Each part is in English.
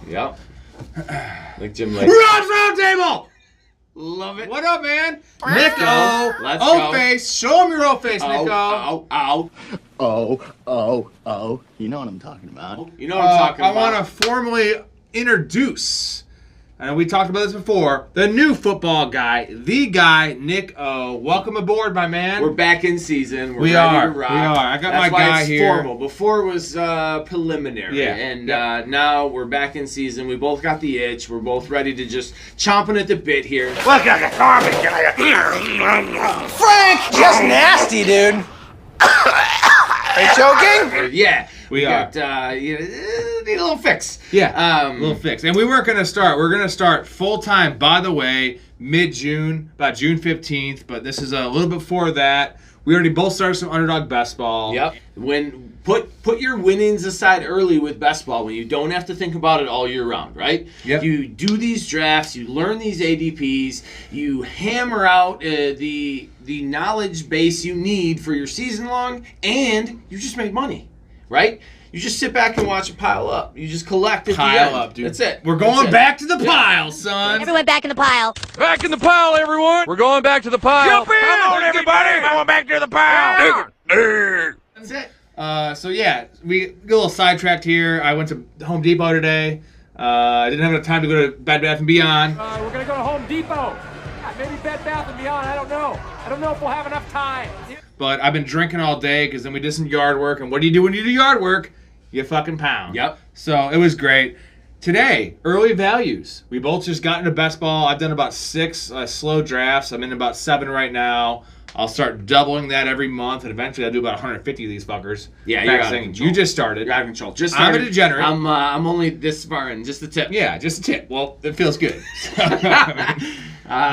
Yep. Like Jim Lake. Rob's Roundtable! Love it. What up, man? Nico. Let's O go. face. Show him your O face, Nico. Ow. Oh. You know what I'm talking about. You know what I'm talking I about. want to formally introduce, and we talked about this before, the new football guy, the guy, Nick O. Welcome aboard, my man. We're back in season. We're We ready are. to rock. We are. I got That's my why guy it's here. Formal. Before it was preliminary. Yeah. And now we're back in season. We both got the itch. We're both ready to just chomping at the bit here. Frank, just nasty, dude. Are you joking? Yeah. We are. Got, need a little fix. Yeah, little fix. And we weren't going to start. We're going to start full-time, by the way, mid-June, about June 15th. But this is a little before that. We already both started some Underdog Best Ball. Yep. When put your winnings aside early with Best Ball when you don't have to think about it all year round, right? Yep. You do these drafts, you learn these ADPs, you hammer out the knowledge base you need for your season long, and you just make money, right? You just sit back and watch it pile up. You just collect at the end. Pile up, dude. That's it. We're going That's it. back to the pile, son. Everyone back in the pile. Back in the pile, everyone. We're going back to the pile. Jump in! Come on, everybody! Going back to the pile! That's it. So yeah, we get a little sidetracked here. I went to Home Depot today. I didn't have enough time to go to Bed Bath & Beyond. We're going to go to Home Depot. Maybe Bed Bath & Beyond. I don't know. I don't know if we'll have enough time. But I've been drinking all day because then we did some yard work. And what do you do when you do yard work? You fucking pound. Yep. So it was great. Today, early values. We both just got into best ball. I've done about 6 slow drafts. I'm in about 7 right now. I'll start doubling that every month, and eventually I'll do about 150 of these fuckers. Yeah, you're out of Practicing. control. You just started. You're out of control. Just I'm a started. degenerate. I'm only this far in. Just the tip. Yeah, just a tip. Well, it feels good.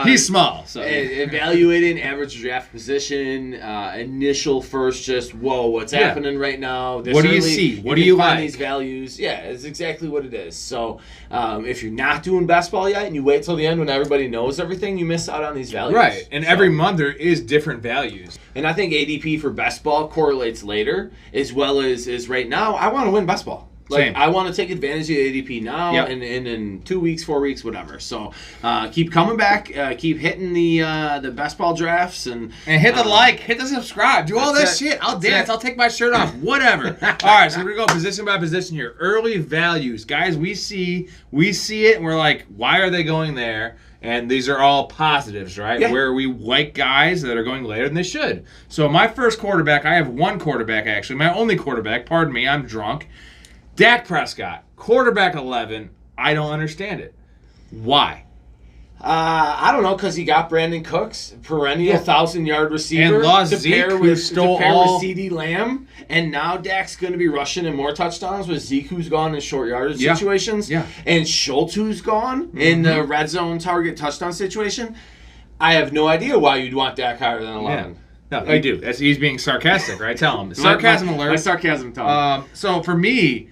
He's small, so Evaluating average draft position, initial first, just whoa, what's happening right now? This What do you early, see? What can do you find like? These values, yeah, it's exactly what it is. So, if you're not doing best ball yet and you wait till the end when everybody knows everything, you miss out on these values. right. And So- every month there is different values. and I think ADP for best ball correlates later as well as right now. I want to win best ball. Like, Same. I want to take advantage of the ADP now Yep. and in 2 weeks, 4 weeks, whatever. So keep coming back, keep hitting the best ball drafts and And hit the like, hit the subscribe, do all That's that it. shit. I'll That's dance, it. I'll take my shirt off, whatever. All right, so we're gonna go position by position here. Early values, guys. We see it, and we're like, why are they going there? And these are all positives, right? Yeah. Where we like guys that are going later than they should. So my first quarterback, I have one quarterback actually, my only quarterback. Pardon me, I'm drunk. Dak Prescott, quarterback 11. I don't understand it. Why? I don't know, because he got Brandon Cooks, perennial 1,000-yard receiver, And lost to Zeke, pair who with stole to pair all- with CeeDee Lamb, and now Dak's going to be rushing in more touchdowns with Zeke, who's gone in short yardage Yeah. situations, Yeah. and Schultz, who's gone in the red zone target touchdown situation. I have no idea why you'd want Dak higher than 11. No, I do. He's being sarcastic, right? Tell him. Sarcasm alert. My sarcasm tone. So for me,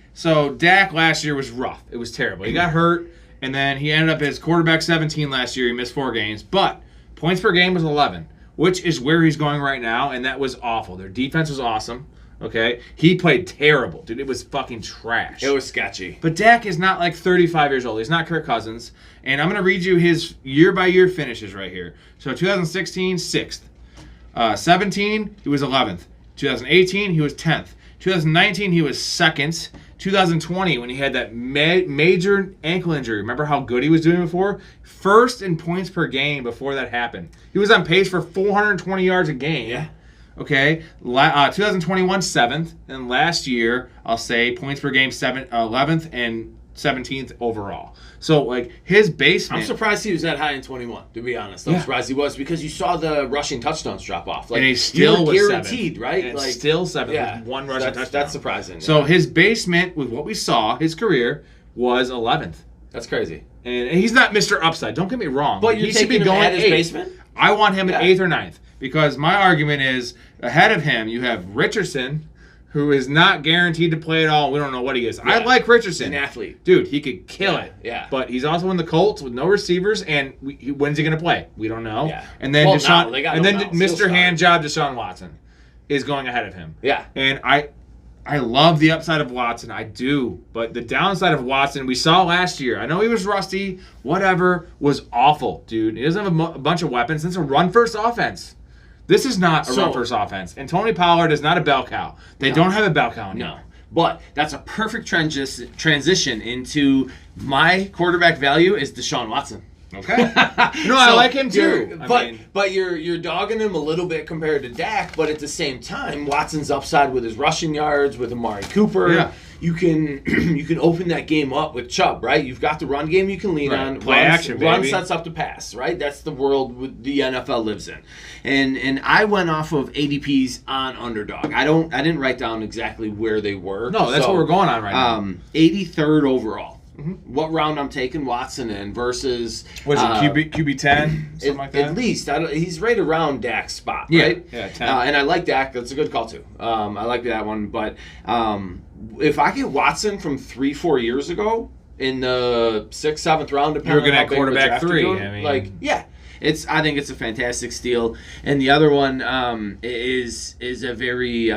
Dak last year was rough. It was terrible. He got hurt, and then he ended up as quarterback 17 last year. He missed 4 games, but points per game was 11, which is where he's going right now, and that was awful. Their defense was awesome. Okay, he played terrible, dude. It was fucking trash. It was sketchy. But Dak is not like 35 years old. He's not Kirk Cousins. And I'm going to read you his year-by-year finishes right here. So 2016, 6th. 17, he was 11th. 2018, he was 10th. 2019, he was 2nd. 2020, when he had that major ankle injury. Remember how good he was doing before? 1st in points per game before that happened. He was on pace for 420 yards a game. Yeah. Okay, 2021 7th, and last year I'll say points per game 11th and 17th overall. So like his basement. I'm surprised he was that high in 21. To be honest, I'm Yeah. surprised he was because you saw the rushing touchdowns drop off. Like And he still you were was guaranteed, 7th. right? And like still 7th with one rushing touchdown. That's surprising. So yeah. his basement with what we saw, his career was 11th, That's crazy. and he's not Mr. Upside. Don't get me wrong. But you're he should be taking him going at his 8th. basement? I want him at Yeah. 8th or 9th because my argument is ahead of him you have Richardson, who is not guaranteed to play at all. We don't know what he is. I Yeah. like Richardson. He's an athlete. Dude, he could kill Yeah, it. yeah. But he's also in the Colts with no receivers, and when's he going to play? We don't know. Yeah. And then Well, Mr. now. He'll Hand start. Job Desean Watson is going ahead of him. Yeah. And I love the upside of Watson. I do. But the downside of Watson, we saw last year. I know he was rusty, whatever, was awful, dude. He doesn't have a bunch of weapons. It's a run-first offense. This is not a run-first offense. And Tony Pollard is not a bell cow. They don't have a bell cow anymore. No. But that's a perfect transition into my quarterback value is Deshaun Watson. Okay. No, I like him too. But you're dogging him a little bit compared to Dak, but at the same time, Watson's upside with his rushing yards, with Amari Cooper. Yeah. You can open that game up with Chubb, right? You've got the run game you can lean on. Play action, baby. Run sets up the pass, right? That's the world the NFL lives in. And I went off of ADPs on Underdog. I didn't write down exactly where they were. No, that's what we're going on right now. 83rd overall. Mm-hmm. What round I'm taking Watson in versus was it QB 10 something like that? At least he's right around Dak's spot, right? Yeah, 10. And I like Dak. That's a good call too. I like that one. But if I get Watson from 3-4 years ago in the 6th, 7th round, depending you're gonna on have quarterback 3. I think it's a fantastic steal. And the other one is a very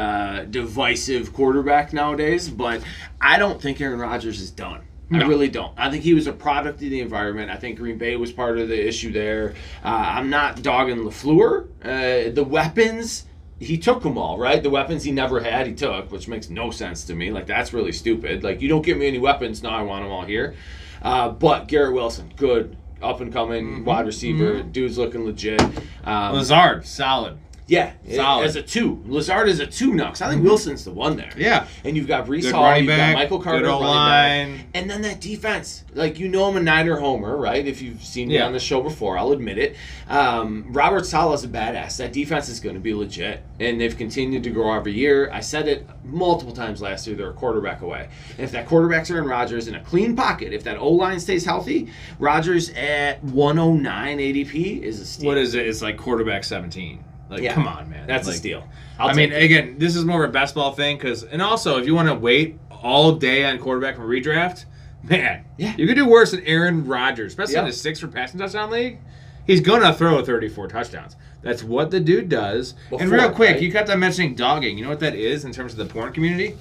divisive quarterback nowadays. But I don't think Aaron Rodgers is done. No. I really don't. I think he was a product of the environment. I think Green Bay was part of the issue there. I'm not dogging LaFleur. The weapons, he took them all, right? The weapons he never had, he took, which makes no sense to me. Like, that's really stupid. Like, you don't give me any weapons, now I want them all here. But Garrett Wilson, good, up-and-coming wide receiver. Dude's looking legit. Lazard, solid. Yeah, solid. As a 2. Lazard is a 2 now, because I think Wilson's the one there. Yeah. And you've got Breece good Hall, you've back, got Michael Carter, good running line. back. And then that defense. Like, you know I'm a Niner homer, right? If you've seen me on the show before, I'll admit it. Robert Saleh's a badass. That defense is going to be legit. And they've continued to grow every year. I said it multiple times last year, they're a quarterback away. And if that quarterback's Aaron Rodgers in a clean pocket, if that O-line stays healthy, Rodgers at 109 ADP is a steal. What is it? It's like quarterback 17. Like, come on, man. That's like, a steal. Again, this is more of a best ball thing. And also, if you want to wait all day on quarterback from redraft, man, you could do worse than Aaron Rodgers, especially in the 6 for passing touchdown league. He's going to throw 34 touchdowns. That's what the dude does. And real quick, you kept on mentioning dogging. You know what that is in terms of the porn community?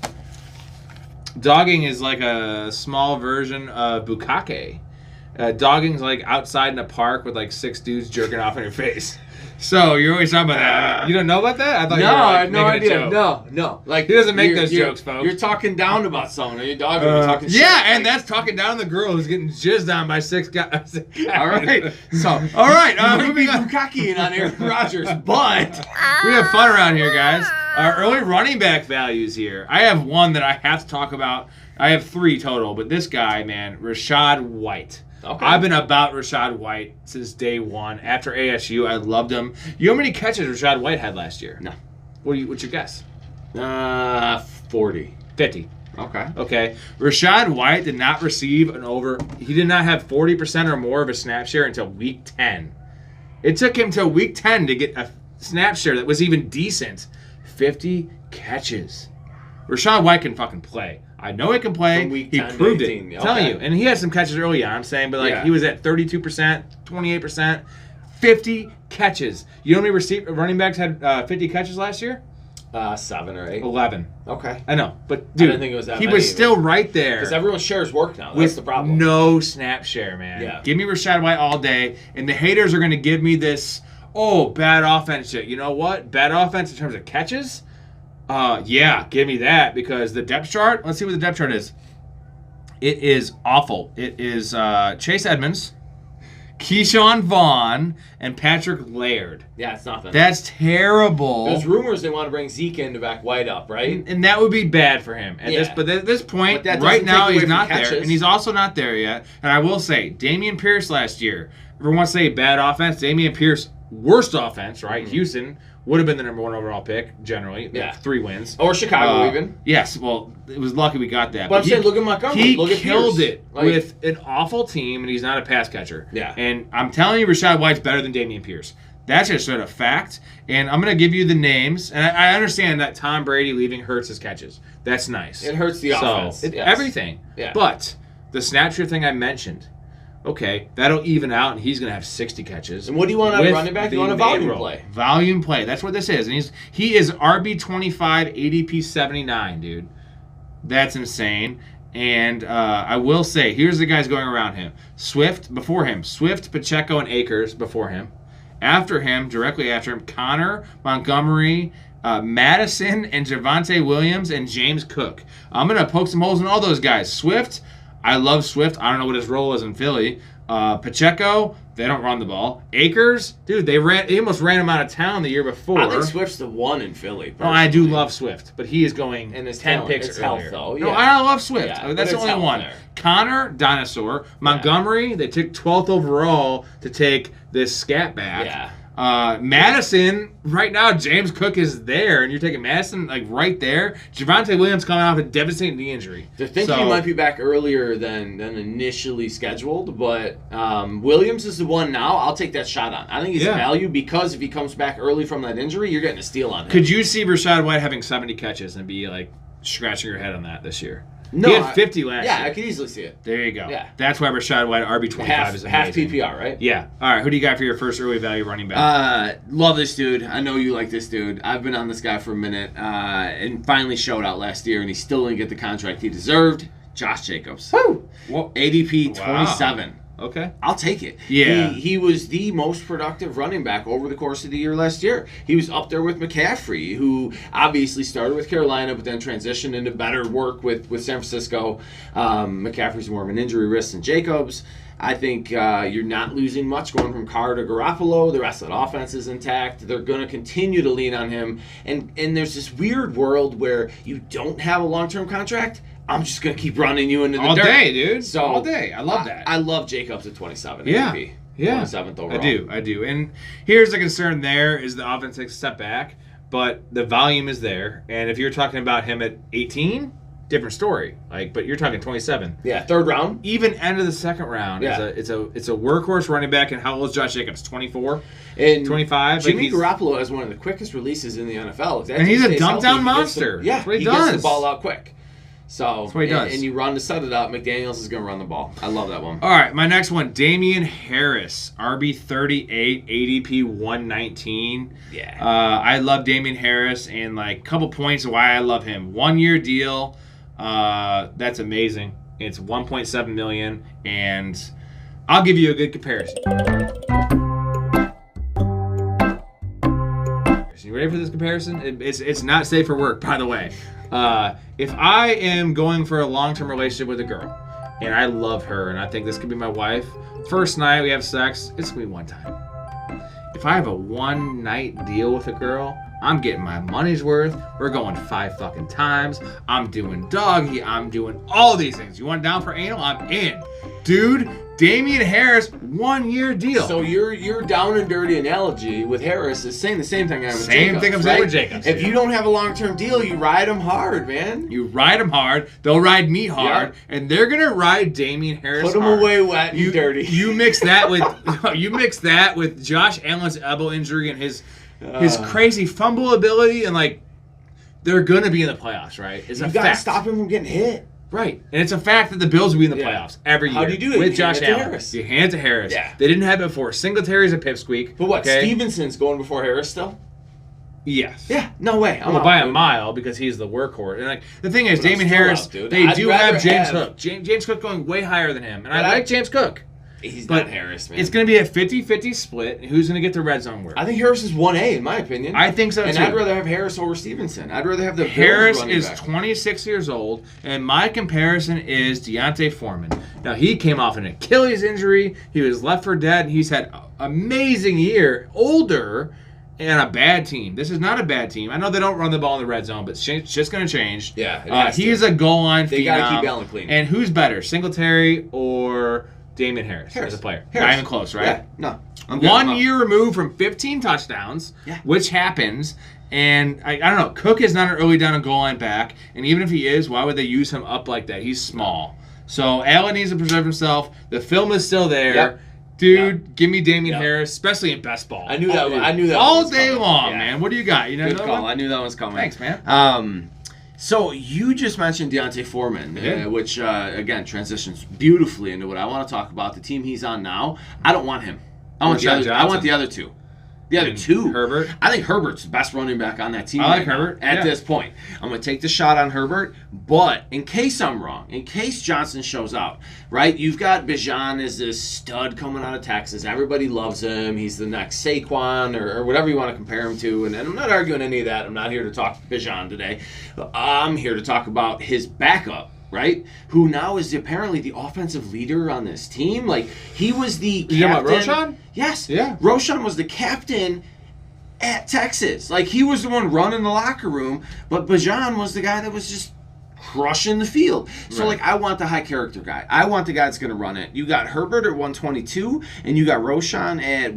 Dogging is like a small version of bukkake. Dogging's like outside in a park with like 6 dudes jerking off in your face. So you're always talking about that. You don't know about that? I thought I had no idea. No. Like, he doesn't make those jokes, folks. You're talking down about someone. Are you dogging? You're talking shit. Yeah, and that's talking down the girl who's getting jizzed on by 6 guys. All right. So, all right. Moving on. Bukkake on Aaron Rodgers, but we have fun around here, guys. Our early running back values here. I have one that I have to talk about. I have 3 total, but this guy, man, Rashaad White. Okay. I've been about Rashaad White since day one. After ASU, I loved him. You know how many catches Rashaad White had last year? No. What's your guess? 40. 50. Okay. Rashaad White did not receive he did not have 40% or more of a snap share until week 10. It took him till week 10 to get a snap share that was even decent. 50 catches. Rashaad White can fucking play. I know he can play. He proved it. I'm telling you. And he had some catches early on, I'm saying, but he was at 32%, 28%, 50 catches. You know how many running backs had 50 catches last year? 7 or 8. 11. Okay. I know, but dude, I didn't think it was that he many was still right there. Because everyone shares work now. That's the problem. No snap share, man. Yeah. Give me Rashaad White all day, and the haters are going to give me this, bad offense shit. You know what? Bad offense in terms of catches? Give me that, because the depth chart, let's see what the depth chart is. It is awful. It is Chase Edmonds, Keyshawn Vaughn, and Patrick Laird. Yeah, it's nothing. That's terrible. There's rumors they want to bring Zeke in to back White up, right? And that would be bad for him. At this point, right now, he's not there. And he's also not there yet. And I will say, Dameon Pierce last year, everyone wants to say bad offense. Dameon Pierce, worst offense, right? Mm-hmm. Houston would have been the number 1 overall pick, generally. Yeah. 3 wins. Or Chicago, even. Yes, well, it was lucky we got that. But I'm saying, look at Montgomery. Look at killed Pierce. it with an awful team, and he's not a pass catcher. Yeah. And I'm telling you, Rashaad White's better than Dameon Pierce. That's just sort of fact. And I'm going to give you the names. And I understand that Tom Brady leaving hurts his catches. That's nice. It hurts the offense. Everything. Yeah. But the snap share thing I mentioned, okay, that'll even out, and he's going to have 60 catches. And what do you want out of running back? You want a volume play. Volume play. That's what this is. And he is RB25, ADP 79, dude. That's insane. And I will say, here's the guys going around him. Swift before him. Swift, Pacheco, and Akers before him. After him, directly after him, Connor, Montgomery, Madison, and Javonte Williams, and James Cook. I'm going to poke some holes in all those guys. Swift, I love Swift. I don't know what his role is in Philly. Pacheco, they don't run the ball. Akers, dude, they almost ran him out of town the year before. I think Swift's the one in Philly. Oh, I do love Swift, but he is going and his 10 talent, picks it's earlier. health, though. No, Yeah. I love Swift. Yeah, That's the but only it's one. health there. Connor, dinosaur. Montgomery, they took 12th overall to take this scat back. Yeah. Madison, right now, James Cook is there, and you're taking Madison like right there. Javonte Williams coming off a devastating knee injury. They're thinking he might be back earlier than initially scheduled, but Williams is the one now. I'll take that shot on. I think he's a value because if he comes back early from that injury, you're getting a steal on him. Could you see Rashaad White having 70 catches and be like scratching your head on that this year? No, he had 50 last year. Yeah, I could easily see it. There you go. Yeah. That's why Rashaad White RB25 is amazing. Half PPR, right? Yeah. All right, who do you got for your first early value running back? Love this dude. I know you like this dude. I've been on this guy for a minute and finally showed out last year, and he still didn't get the contract he deserved. Josh Jacobs. Woo! ADP 27. Okay. I'll take it. Yeah. He was the most productive running back over the course of the year last year. He was up there with McCaffrey, who obviously started with Carolina, but then transitioned into better work with San Francisco. McCaffrey's more of an injury risk than Jacobs. I think you're not losing much going from Carr to Garoppolo. The rest of the offense is intact. They're going to continue to lean on him. And there's this weird world where you don't have a long-term contract. I'm just going to keep running you into the all dirt. day, dude. So all day. I love that. I love Jacobs at 27. Yeah. ADP. Yeah. 27th overall. I do. And here's the concern there is the offense takes a step back, but the volume is there. And if you're talking about him at 18, different story. But you're talking 27. Yeah, third round. Even end of the second round. Yeah. It's a workhorse running back. And how old is Josh Jacobs? 24? And 25? Jimmy Garoppolo has one of the quickest releases in the NFL. And he's a dump down monster. Yeah, that's what he gets does. the ball out quick. So that's what he does. And you run to set it up. McDaniels is going to run the ball. I love that one. All right, my next one, Damien Harris, RB38, ADP 119. Yeah. I love Damien Harris, and a couple points of why I love him. 1 year deal, that's amazing. It's $1.7 million, and I'll give you a good comparison. You ready for this comparison? It's not safe for work, by the way. If I am going for a long-term relationship with a girl, and I love her, and I think this could be my wife, first night we have sex, it's going to be one time. If I have a one-night deal with a girl, I'm getting my money's worth. We're going 5 fucking times. I'm doing doggy. I'm doing all these things. You want down for anal? I'm in. Dude, Damien Harris, 1 year deal. So your down and dirty analogy with Harris is saying the same thing I am with Same Jacobs, thing I'm saying with Jacobs. If you don't have a long-term deal, you ride them hard, man. You ride them hard, they'll ride me hard, Yep. and they're gonna ride Damien Harris Put them hard. away wet and dirty. You mix that with Josh Allen's elbow injury and his crazy fumble ability, and they're gonna be in the playoffs, right? It's You a got to fact. stop him from getting hit. Right, and it's a fact that the Bills will be in the Yeah. playoffs every year. How do you do it? With You Josh hand it to Allen? Harris. You hand it to Harris. Yeah. They didn't have it before. Singletary's a pipsqueak. But what? Okay? Stevenson's going before Harris still? Yes. Yeah, no way. I'm Well, out, by a dude. mile because he's the workhorse. And the thing is, But I'm Damien still Harris, out, dude. they I'd do rather have James have- Cook. James Cook going way higher than him. And I But like James Cook. He's But not Harris, man. it's going to be a 50-50 split. Who's going to get the red zone work? I think Harris is 1A in my opinion. I think so, and too. I'd rather have Harris over Stevenson. I'd rather have the Bills Harris running is back. 26 years old, and my comparison is Deontay Foreman. Now, he came off an Achilles injury. He was left for dead, and he's had an amazing year, older, and a bad team. This is not a bad team. I know they don't run the ball in the red zone, but it's just going to change. Yeah, it has to. He's a goal line They gotta phenom. keep Allen clean. And who's better, Singletary or Damien Harris as a player? Harris. Not even close, right? Yeah, no. I'm good. 1 I'm out. year removed from 15 touchdowns, Yeah. which happens. And I don't know. Cook is not an early down and goal line back. And even if he is, why would they use him up like that? He's small. So Allen needs to preserve himself. The film is still there. Yep. Dude, give me Damien Yep. Harris, especially in best ball. I knew that. I knew that. All one was day coming. long, Yeah. man. What do you got? You know Good another call. one? I knew that was coming. Thanks, man. So you just mentioned Deontay Foreman, Yeah. which again transitions beautifully into what I want to talk about. The team he's on now. I don't want him. I want Rashaad the other. I want Johnson. the other two. The other two. Herbert. I think Herbert's the best running back on that team. I like right now, Herbert, at yeah. this point. I'm going to take the shot on Herbert, but in case I'm wrong, in case Johnson shows out, right? You've got Bijan as this stud coming out of Texas. Everybody loves him. He's the next Saquon or whatever you want to compare him to. And I'm not arguing any of that. I'm not here to talk Bijan today. I'm here to talk about his backup. Right? Who now is apparently the offensive leader on this team. Like, he was the captain. You talking about Rashaad? Yes. Yeah. Rashaad was the captain at Texas. Like, he was the one running the locker room, but Bijan was the guy that was just crushing the field. So, Right. like, I want the high-character guy. I want the guy that's going to run it. You got Herbert at 122, and you got Rashaad at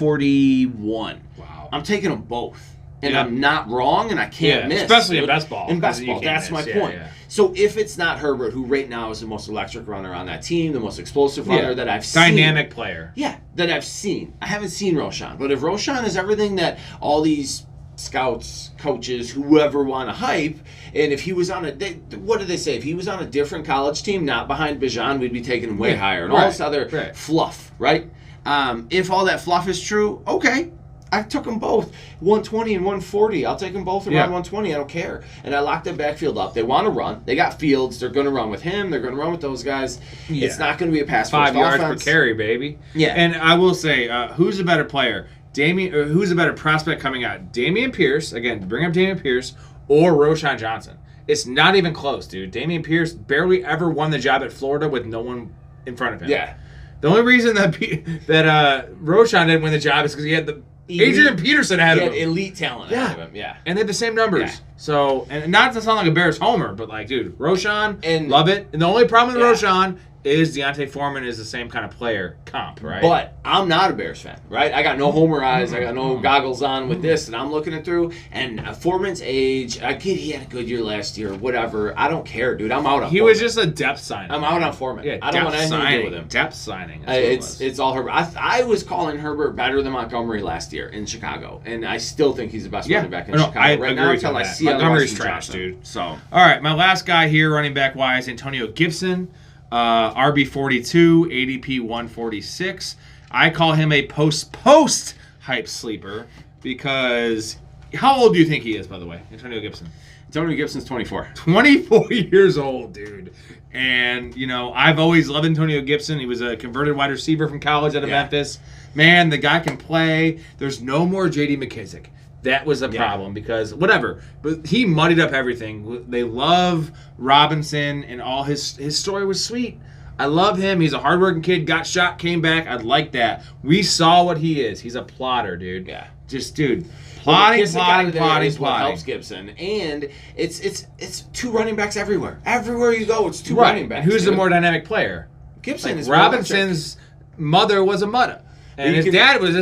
141. Wow. I'm taking them both. And Yeah. I'm not wrong, and I can't miss. Especially in best ball. In best You ball, can't that's my miss. Yeah, point. yeah. So if it's not Herbert, who right now is the most electric runner on that team, the most explosive runner that I've seen. Dynamic player. Yeah, that I've seen. I haven't seen Rashaad. But if Rashaad is everything that all these scouts, coaches, whoever want to hype, and if he was on what did they say? If he was on a different college team, not behind Bijan, we'd be taking him way higher. And all this other fluff, right? If all that fluff is true, okay. I took them both, 120 and 140. I'll take them both around 120. I don't care. And I locked that backfield up. They want to run. They got Fields. They're going to run with him. They're going to run with those guys. Yeah. It's not going to be a pass 5 yards offense. per carry, baby. Yeah. And I will say, who's a better player? Who's a better prospect coming out? Dameon Pierce, again, bring up Dameon Pierce, or Rashaad Johnson. It's not even close, dude. Dameon Pierce barely ever won the job at Florida with no one in front of him. Yeah. The only reason that Rashaad didn't win the job is because he had the Adrian Peterson ahead of him. Elite talent ahead of him, yeah. And they had the same numbers. Yeah. So, and not to sound like a Bears homer, but like, dude, Rashaad, And- love it. And the only problem with Yeah. Rashaad is Deontay Foreman is the same kind of player comp, right? But I'm not a Bears fan, right? I got no homer eyes. I got no goggles on with this, and I'm looking it through. And Foreman's age, I get he had a good year last year, whatever. I don't care, dude. I'm out on he Foreman. was just a depth signing. I'm out on Foreman. Yeah, I don't want anything to do with him. Depth signing. That's what it was. It's all Herbert. I was calling Herbert better than Montgomery last year in Chicago, and I still think he's the best running back in Chicago I right now agree until with I that. see Montgomery's otherwise from trash, Johnson. dude. So All right, my last guy here, running back wise, Antonio Gibson, RB 42, ADP 146. I call him a post hype sleeper because how old do you think he is, by the way, Antonio Gibson? Antonio Gibson's 24. 24 years old, dude. And, you know, I've always loved Antonio Gibson. He was a converted wide receiver from college out of Memphis. Man, the guy can play. There's no more J.D. McKissick. That was the problem because whatever. But he muddied up everything. They love Robinson and all his story was sweet. I love him. He's a hardworking kid, got shot, came back. I like that. We saw what he is. He's a plotter, dude. Yeah. Just, dude. Plotting. What helps Gibson, and it's two running backs everywhere. Everywhere you go, it's two running backs. And who's the dude. more dynamic player? Gibson Like is Robinson's mother was a mutta. And his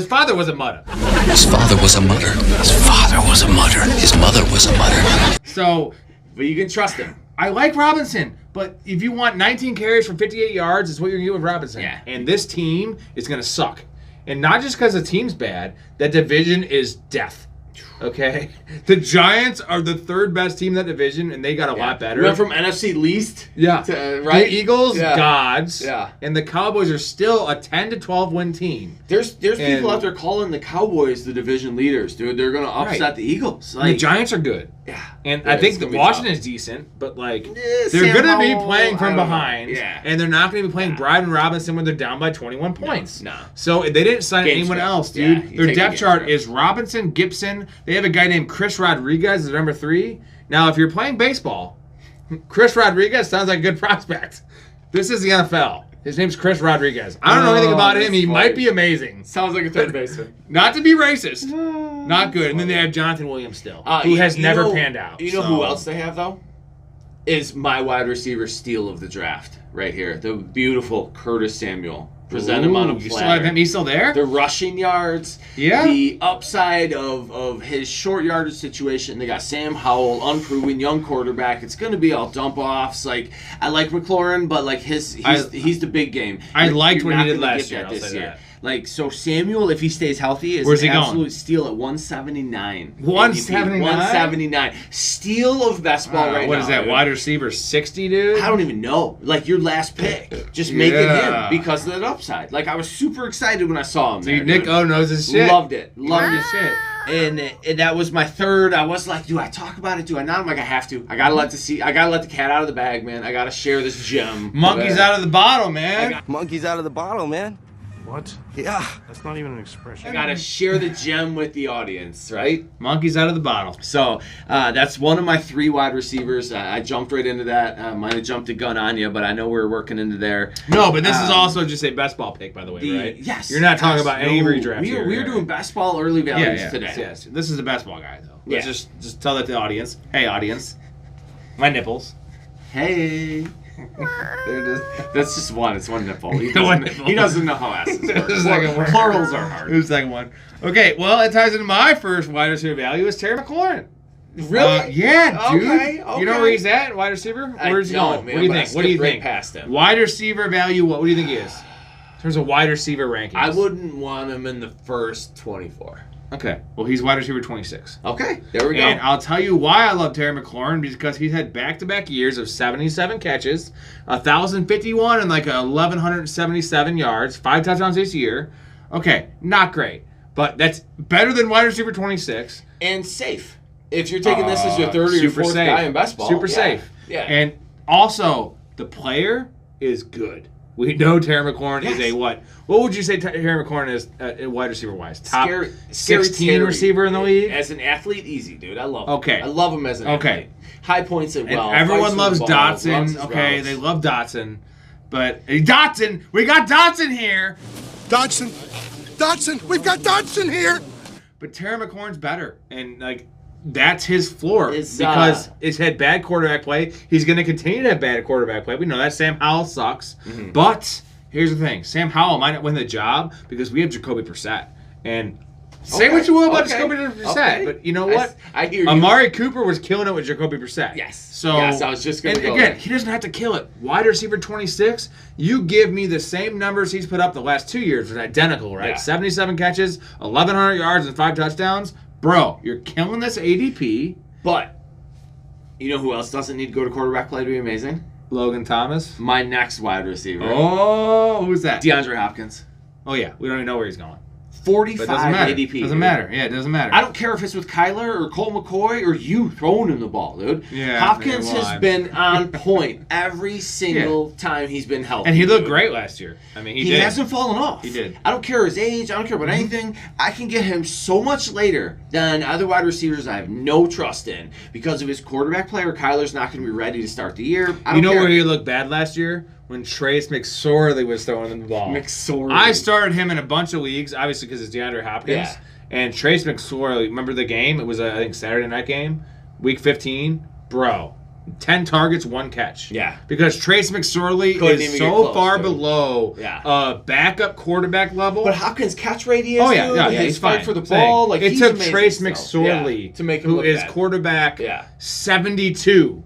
father was a mutta. His father was a mutter. His father was a mutter. His mother was a mutter. So, but you can trust him. I like Robinson, but if you want 19 carries for 58 yards, it's what you're going to get with Robinson. Yeah. And this team is going to suck. And not just because the team's bad, that division is death. Okay? The Giants are the third best team in that division, and they got a lot better. We went from NFC least to, right? The Eagles, gods. Yeah. And the Cowboys are still a 10 to 12 win team. There's people out there calling the Cowboys the division leaders, dude. They're going to upset the Eagles. And the Giants are good. Yeah. And I think that Washington's decent, but like they're Sam going to be Howell, playing from I don't know. behind. Yeah. And they're not going to be playing Brian Robinson when they're down by 21 points. No. So they didn't sign Game anyone script. else, Yeah, dude. you Their take depth the game chart script. is Robinson, Gibson. They have a guy named Chris Rodriguez as number 3. Now, if you're playing baseball, Chris Rodriguez sounds like a good prospect. This is the NFL. His name's Chris Rodriguez. I don't know anything about him. He might be amazing. Sounds like a third baseman. Not to be racist. Not good. And then they have Jonathan Williams still, who has never panned out. You know who else they have, though? Is my wide receiver steal of the draft right here. The beautiful Curtis Samuel. Present him on a platter. You still have him? He's still there? The rushing yards. Yeah. The upside of his short yardage situation. They got Sam Howell, unproven young quarterback. It's going to be all dump offs. Like I like McLaurin, but like he's the big game. I liked You're what not he did gonna last get year. that I'll this say year. that. Like so, Samuel, if he stays healthy, is Where's an he going? absolute steal at 179. 179? 179. Steal of best ball right now. What is that, dude. wide receiver 60, dude? I don't even know. Like your last pick. Just make it him because of that upside. Like, I was super excited when I saw him. Dude, Nick O knows his shit. Loved it. Loved his shit. And that was my third. I was like, do I talk about it? Do I not? I'm like, I have to. I gotta let the cat out of the bag, man. I gotta share this gem. Monkey's out of the bottle, man. Monkey's out of the bottle, man. What? Yeah. That's not even an expression. I gotta share the gem with the audience, right? Monkey's out of the bottle. So that's one of my 3 wide receivers. I jumped right into that. Might have jumped a gun on you, but I know we're working into there. No, but this is also just a best ball pick, by the way, right? Yes. You're not talking about any redraft here. We're doing best ball early values today. Yes. This is a best ball guy, though. Let's Yeah. just tell that to the audience. Hey, audience. My nipples. Hey. That's just one. It's one nipple. He One doesn't, nipple. he doesn't know how asses work. The second one. Plurals are hard. Who's the second one? Okay, well, it ties into my first wide receiver value is Terry McLaurin. Really? Yeah, dude. Okay, You know where he's at, wide receiver? Where's he going? Man, What do you but I think? What do you skipped right think? past him. Wide receiver value, what do you think he is? In terms of wide receiver rankings. I wouldn't want him in the first 24. Okay, well, he's wide receiver 26. Okay, there we go. And I'll tell you why I love Terry McLaurin, because he's had back-to-back years of 77 catches, 1,051 and like 1,177 yards, 5 touchdowns this year. Okay, not great, but that's better than wide receiver 26. And safe. If you're taking this as your third or your Super fourth safe. guy in best ball. Super safe. Yeah. And also, the player is good. We know Terry McLaurin is a what? What would you say Terry McLaurin is wide receiver-wise? Top Scary 16 Terry. receiver in the league? As an athlete, easy, dude. I love him. Okay. I love him as an athlete. High points and well. And everyone loves fights for the ball, runs Dotson. his Okay, routes. they love Dotson. But Dotson! We got Dotson here! Dodson, we've got Dodson here. But Terry McLaurin's better. And, like, that's his floor. It's, because he's had bad quarterback play. He's going to continue to have bad quarterback play. We know that. Sam Howell sucks. Mm-hmm. But here's the thing. Sam Howell might not win the job because we have Jacoby Brissett. And say what you will about Jacoby Brissett, but you know what? I hear you. Amari Cooper was killing it with Jacoby Brissett. Yes. So, yes, I was just going to go again, there. he doesn't have to kill it. Wide receiver 26, you give me the same numbers he's put up the last 2 years. They're identical, right? Yeah. 77 catches, 1,100 yards, and 5 touchdowns. Bro, you're killing this ADP. But you know who else doesn't need to go to quarterback play to be amazing? Logan Thomas. My next wide receiver. Oh, who's that? DeAndre Hopkins. Oh, yeah. We don't even know where he's going. 45 But it doesn't matter. ADP. Doesn't dude. matter. Yeah, it doesn't matter. I don't care if it's with Kyler or Colt McCoy or you throwing him the ball, dude. Yeah, Hopkins man, well, has been on point every single time he's been healthy. And he looked dude. great last year. I mean, he He did. hasn't fallen off. He did. I don't care his age. I don't care about anything. I can get him so much later than other wide receivers I have no trust in because of his quarterback play or Kyler's not going to be ready to start the year. I don't You know care. where he looked bad last year? When Trace McSorley was throwing him the ball. McSorley. I started him in a bunch of leagues, obviously because it's DeAndre Hopkins. Yeah. And Trace McSorley, remember the game? It was, I think, Saturday night game, week 15. Bro, 10 targets, 1 catch. Yeah. Because Trace McSorley Couldn't is even so get close, far dude. below Yeah. backup quarterback level. But Hopkins' catch radius, Oh, yeah, dude, yeah, his he's fight fine. for the Saying, ball, like it he's took amazing Trace still. McSorley, Yeah, to make him who look is bad. quarterback Yeah. 72,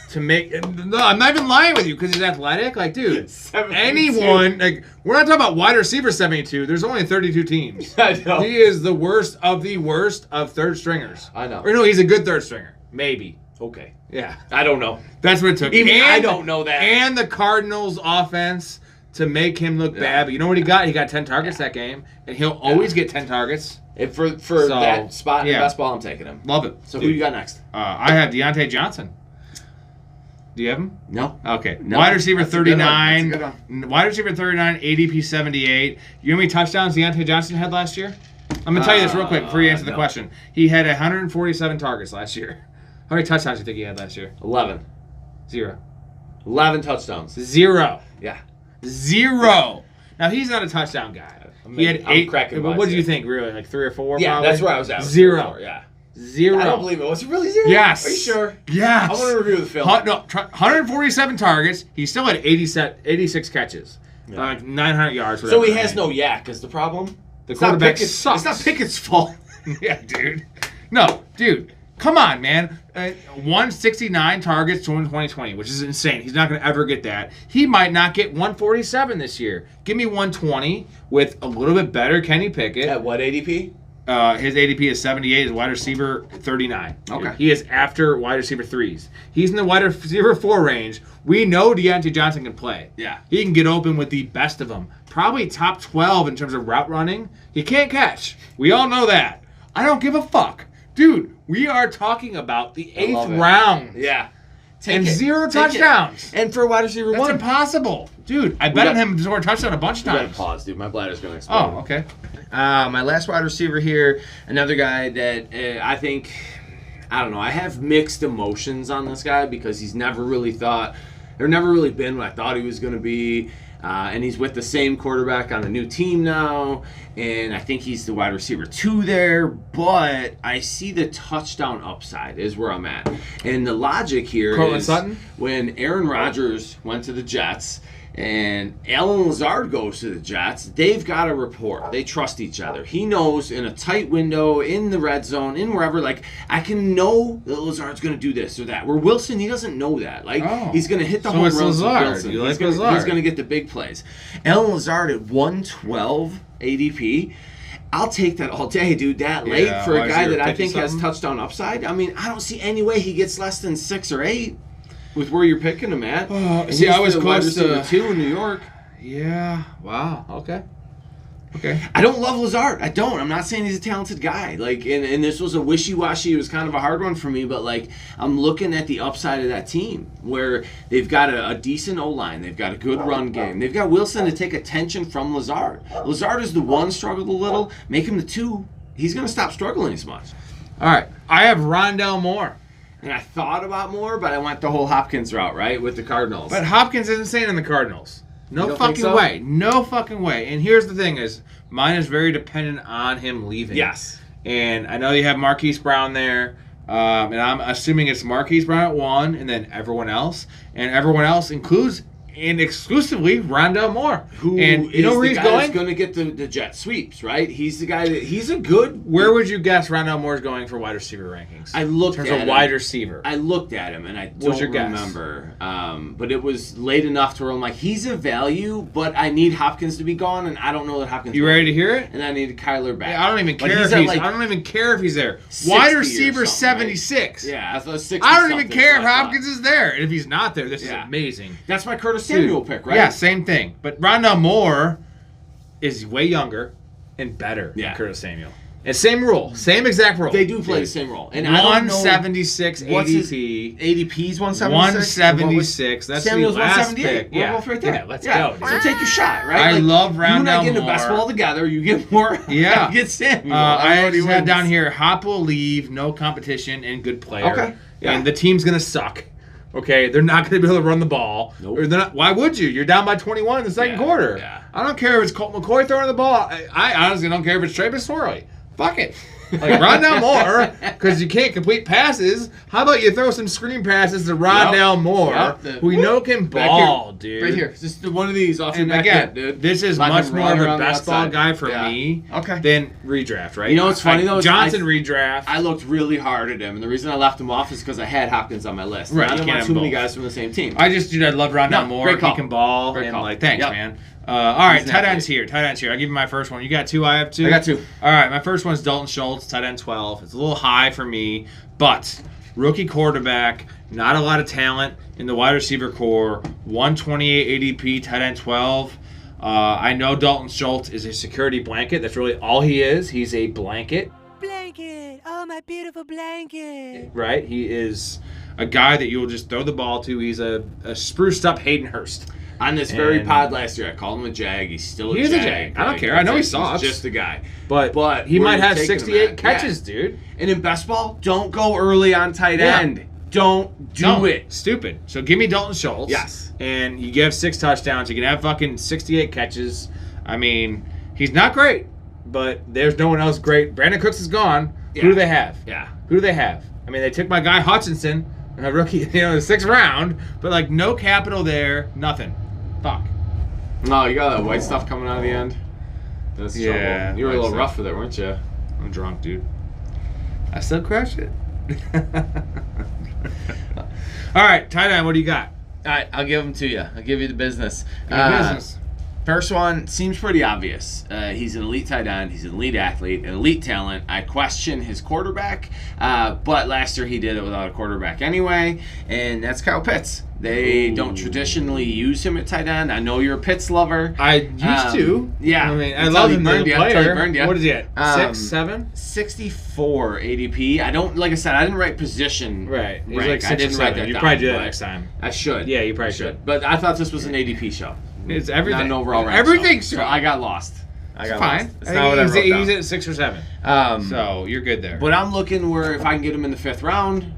to make. No, I'm not even lying with you because he's athletic. Like, dude, 72. anyone like we're not talking about wide receiver 72. There's only 32 teams. I know. He is the worst of third stringers. I know. Or no, he's a good third stringer, maybe. Okay. Yeah, I don't know. that's what it took. Even I don't know that. And the Cardinals' offense to make him look bad. But you know what he got? He got 10 targets that game, and he'll always get 10 targets. If for So, that spot in yeah. best ball, I'm taking him. Love it. So Dude. who you got next? I have Dionte Johnson. Do you have him? No. Okay. No, Wide receiver that's a good one. 39. That's a good Wide receiver 39, ADP 78. You know how many touchdowns Deontay Johnson had last year? I'm going to tell you this real quick before you answer the no. question. He had 147 targets last year. How many touchdowns do you think he had last year? 11. 0. 11 touchdowns. 0. Yeah. 0. Now, he's not a touchdown guy. He had I'm 8. cracking But wise what do you here. think, really? Like 3 or 4? Yeah, probably? that's where I was at. 0. Yeah. 0. I don't believe it. Was it really 0? Yes. Are you sure? Yes. I want to review the film. 147 targets. He still had 86 catches. Like 900 yards. So Whatever, he has right? no yak is the problem? The It's not quarterback Pickett's- sucks. It's not Pickett's fault. Yeah, dude. No, dude. Come on, man. 169 targets to win 2020, which is insane. He's not going to ever get that. He might not get 147 this year. Give me 120 with a little bit better Kenny Pickett. At what ADP? His ADP is 78. His wide receiver 39. Okay. He is after wide receiver 3s. He's in the wide receiver 4 range. We know Deontay Johnson can play. Yeah. He can get open with the best of them. Probably top 12 in terms of route running. He can't catch. We all know that. I don't give a fuck. Dude, we are talking about the 8th round. Yeah. And 0 touchdowns. And for a wide receiver That's 1. impossible. Dude, I bet on him to score a touchdown a bunch of I gotta times. pause, dude. My bladder's going to explode. Oh, okay. My last wide receiver here, another guy that I think, I don't know, I have mixed emotions on this guy because he's never really been what I thought he was going to be. And he's with the same quarterback on a new team now. And I think he's the wide receiver 2 there. But I see the touchdown upside is where I'm at. And the logic here Cortland is Sutton? when Aaron Rodgers went to the Jets and Allen Lazard goes to the Jets, they've got a rapport. They trust each other. He knows in a tight window, in the red zone, in wherever, like, I can know that Lazard's going to do this or that. Where Wilson, he doesn't know that. Like, he's going to hit the home runs with Wilson. You like He's Lazard. going to get the big plays. Allen Lazard at 112 ADP, I'll take that all day, dude. That late for a guy that I think has touchdown upside. I mean, I don't see any way he gets less than 6 or 8. With where you're picking him at. See, I was the close to 2 in New York. Yeah. Wow. Okay. I don't love Lazard. I don't. I'm not saying he's a talented guy. Like, and this was a wishy-washy. It was kind of a hard one for me. But like, I'm looking at the upside of that team where they've got a decent O-line. They've got a good run game. They've got Wilson to take attention from Lazard. Lazard is the 1, struggled a little. Make him the 2. He's going to stop struggling as much. All right. I have Rondell Moore. And I thought about Moore, but I went the whole Hopkins route, right, with the Cardinals. But Hopkins isn't staying in the Cardinals. No You don't fucking think so? way. No fucking way. And here's the thing is, mine is very dependent on him leaving. Yes. And I know you have Marquise Brown there. And I'm assuming it's Marquise Brown at 1 and then everyone else. And everyone else includes and exclusively Rondell Moore. Who and you know where he's going to get the jet sweeps, right? He's the guy that he's a good. Where would you guess Rondell Moore's going for wide receiver rankings? I looked in at terms of him. wide receiver. I looked at him and I What was don't your guess? remember. But it was late enough to where I'm like, he's a value, but I need Hopkins to be gone, and I don't know that Hopkins. You ready to hear it? And I need Kyler back. I don't even But care if at, he's. like, I don't even care if he's there. 60 Wide or receiver something, 76. right? Yeah, I thought 60. I don't even something, care so if I thought. Hopkins is there. And if he's not there, this is Yeah. amazing. That's my Curtis Samuel pick, right? Yeah, same thing. But Rondell Moore is way younger and better than Yeah. Curtis Samuel. And same rule. Same exact rule. They do play the same role. And I don't know 176 what's his ADP. ADP's 176. 176. That's Samuel's the last 178. pick. We're Yeah. both right there. Yeah, let's go. So take your shot, right? I love You and I Rondell get the Moore. best ball together. You get more. Yeah. I get Samuel. I already just had wins. down here, Hop will leave, no competition, and good player. Okay. Yeah. And the team's going to suck. Okay, they're not going to be able to run the ball. Nope. Or they're not, why would you? You're down by 21 in the second Yeah, quarter. yeah. I don't care if it's Colt McCoy throwing the ball. I honestly don't care if it's Trey Swirly. Fuck it. Like, Rondell Moore, because you can't complete passes. How about you throw some screen passes to Rondell Moore, Yep. who we know can Back ball, here. dude. Right here. Just one of these off And your back again, end, dude. this is Let much him more run of a around the best ball outside. guy for Yeah. me Okay. than redraft, right? You know what's funny, though, is Johnson redraft. I looked really hard at him, and the reason I left him off is because I had Hopkins on my list. Right, I you didn't can't want have too many both. guys from the same team. I love Rondell No, Moore. great call. He can ball. Great and call. like, thanks, Yep. man. All right, He's tight an ends athlete. here. Tight ends here. I'll give you my first one. You got 2, I have 2. I got 2. All right, my first one's Dalton Shultz, tight end 12. It's a little high for me, but rookie quarterback, not a lot of talent in the wide receiver core, 128 ADP, tight end 12. I know Dalton Schultz is a security blanket. That's really all he is. He's a blanket. Blanket. Oh, my beautiful blanket. Right? He is a guy that you will just throw the ball to. He's a spruced up Hayden Hurst. On this very And- pod last year, I called him a Jag. He's still a He is Jag. a Jag. I don't Like, care. I know he he's sucks. just a guy. But he where might you're have taking him 68 at, catches, yeah. dude. And in best ball, don't go early on tight Yeah. end. Don't do No, it. Stupid. So give me Dalton Schultz. Yes. And you give 6 touchdowns. You can have fucking 68 catches. I mean, he's not great, but there's no one else great. Brandon Cooks is gone. Yeah. Who do they have? Yeah. Who do they have? I mean, they took my guy Hutchinson, a rookie, in the 6th round, but like no capital there, nothing. Fuck. No, you got that white stuff coming out of the end. That's Yeah, trouble. You were a white little stuff. rough with it, weren't you? I'm drunk, dude. I still crush it. All right, tight end, what do you got? All right, I'll give them to you. I'll give you the business. Good business. First one seems pretty obvious. He's an elite tight end. He's an elite athlete, an elite talent. I question his quarterback, but last year he did it without a quarterback anyway, and that's Kyle Pitts. They don't traditionally use him at tight end. I know you're a Pitts lover. I used to. Yeah. I mean, I love him as a player. Burned you. What is he at? 6, 7? 64 ADP. I don't, like I said, I didn't write position. Right. He's rank. like 6 I didn't or write 7. that You down, probably do that but next time. I should. Yeah, you probably should. But I thought this was an ADP show. It's everything. Not an overall rank Everything. show. So I got lost. It's fine. It's not what I wrote down. He's at 6 or 7. So you're good there. But I'm looking where if I can get him in the 5th round,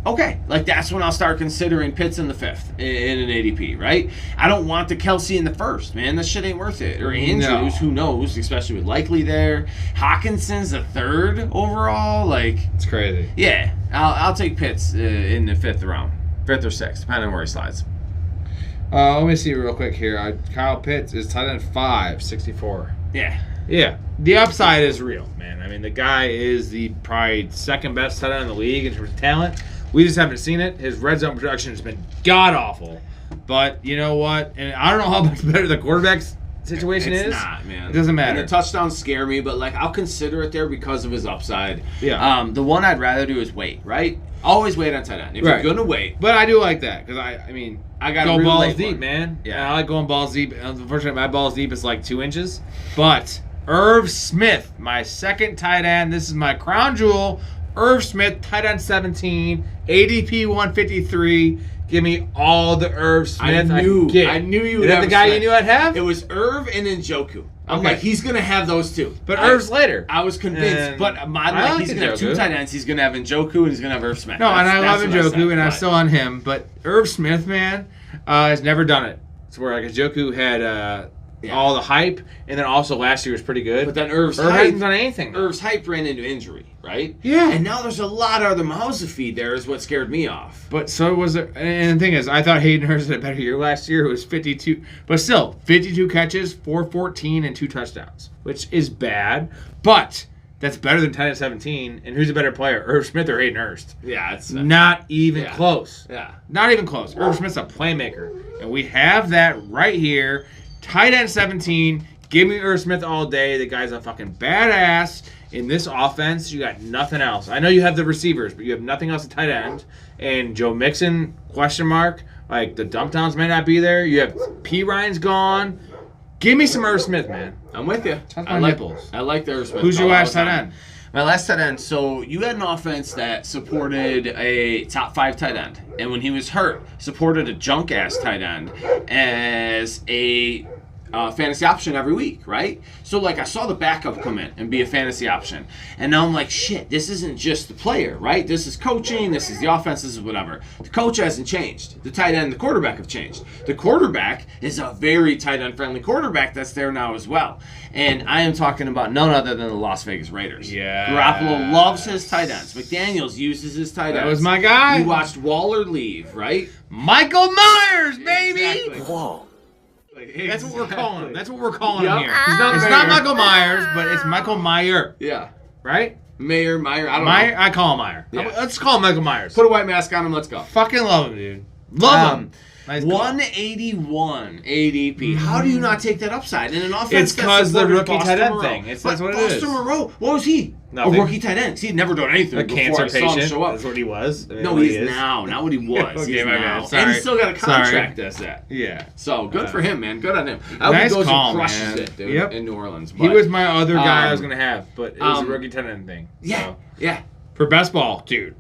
okay. Like, that's when I'll start considering Pitts in the 5th in an ADP, right? I don't want the Kelsey in the 1st, man. That shit ain't worth it. Or Andrews, who knows, especially with Likely there. Hawkinson's the 3rd overall. Like, it's crazy. Yeah. I'll take Pitts in the 5th round. 5th or 6th, depending on where he slides. Let me see real quick here. Kyle Pitts is tight end 5, 64. Yeah. Yeah. The upside is real, man. I mean, the guy is the probably 2nd best tight end in the league in terms of talent. We just haven't seen it. His red zone production has been god-awful. But you know what? And I don't know how much better the quarterback's situation is. It's not, man. It doesn't matter. And the touchdowns scare me, but, like, I'll consider it there because of his upside. Yeah. The one I'd rather do is wait, right? Always wait on tight end. If you're going to wait. But I do like that because, I mean, I got go really balls deep, man. Yeah. And I like going balls deep. Unfortunately, my balls deep is like 2 inches. But Irv Smith, my 2nd tight end. This is my crown jewel. Irv Smith, tight end 17, ADP 153. Give me all the Irv Smith I can get. I knew you would Is that have the guy Smith. you knew I'd have? It was Irv and Njoku. I'm Okay. like, he's going to have those two. But Irv's later. I was convinced. And But I like, he's like going to have 2 Njoku. tight ends. He's going to have Njoku and he's going to have Irv Smith. No, and I love what said, Njoku, and I'm but- still on him. But Irv Smith, man, has never done it. It's where like Njoku had all the hype, and then also last year was pretty good. But then Irv hasn't hype, done anything. Irv's hype ran into injury, right? Yeah. And now there's a lot of other mouths to feed there is what scared me off. But so was it. And the thing is, I thought Hayden Hurst had a better year last year. It was 52. But still, 52 catches, 414, and 2 touchdowns, which is bad. But that's better than 10 at 17. And who's a better player, Irv Smith or Hayden Hurst? Yeah, it's not even close. Yeah. Not even close. Irv Smith's a playmaker. And we have that right here. Tight end 17. Give me Irv Smith all day. The guy's a fucking badass. In this offense, you got nothing else. I know you have the receivers, but you have nothing else at tight end. And Joe Mixon, question mark. Like, the dump downs may not be there. You have P. Ryan's gone. Give me some Irv Smith, man. I'm with you. Touch I my like nipples. I like the Irv Smith. Who's your call all last the tight time. end? My last tight end. So you had an offense that supported a top 5 tight end, and when he was hurt, supported a junk ass tight end as a fantasy option every week, right? So, like, I saw the backup come in and be a fantasy option. And now I'm like, shit, this isn't just the player, right? This is coaching, this is the offense, this is whatever. The coach hasn't changed. The tight end and the quarterback have changed. The quarterback is a very tight end friendly quarterback that's there now as well. And I am talking about none other than the Las Vegas Raiders. Yeah. Garoppolo loves his tight ends. McDaniels uses his tight ends. That was my guy. You watched Waller leave, right? Michael Myers, baby! Exactly. Whoa. That's what we're calling him. That's what we're calling him Yep. here. He's not It's Meyer. not Michael Myers, but it's Michael Meyer, Yeah. right? Meyer, I don't Meyer, know. I call him Meyer. Yeah. Let's call him Michael Myers. Put a white mask on him, let's go. Fucking love him, dude. Love him. Nice call. 181 ADP. How do you not take that upside in an offense? It's that's 'cause the supported rookie Boston tight end Moreau? thing. That's what it Boston is. Moreau, what was he? Nothing. A rookie tight end. He had never done anything A before cancer I saw him patient. show up. That's what he was. I mean, No, what he's he is. now. Not what he was. Okay, he's my bad. now. Sorry. And he's still got a Sorry. contract as that. Yeah. So, good for him, man. Good on him. I hope Nice he goes call, and crushes man. it, dude, Yep. in New Orleans. He But, was my other guy I was um, going to have, but it was a rookie tight end thing. Yeah, So, yeah. for best ball, dude,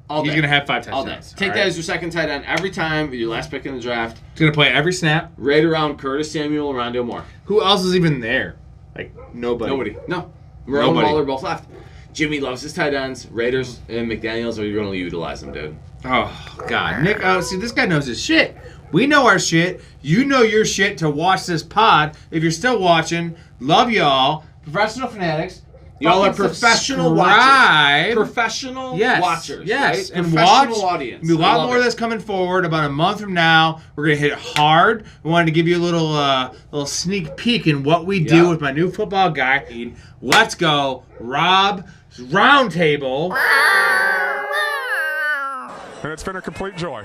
All he's day. going to have 5 All day. touchdowns. Take all that right? as your second tight end every time, your last pick in the draft. He's going to play every snap. Right around Curtis Samuel and Rondell Moore. Who else is even there? Like, nobody. No. Moreau and Nobody. Waller both left. Jimmy loves his tight ends. Raiders and McDaniels are going to utilize them, dude. Oh, God. Nick, see, this guy knows his shit. We know our shit. You know your shit to watch this pod. If you're still watching, love y'all. Professional Fanatics. Y'all are Fucking professional subscribe. watchers. Professional Yes, watchers. yes, Right? and Professional watch. audience. There'll be a I lot love more it. of this coming forward. About a month from now, we're gonna hit it hard. We wanted to give you a little sneak peek in what we do Yeah. with my new football guide. Let's go, Rob Roundtable. And it's been a complete joy.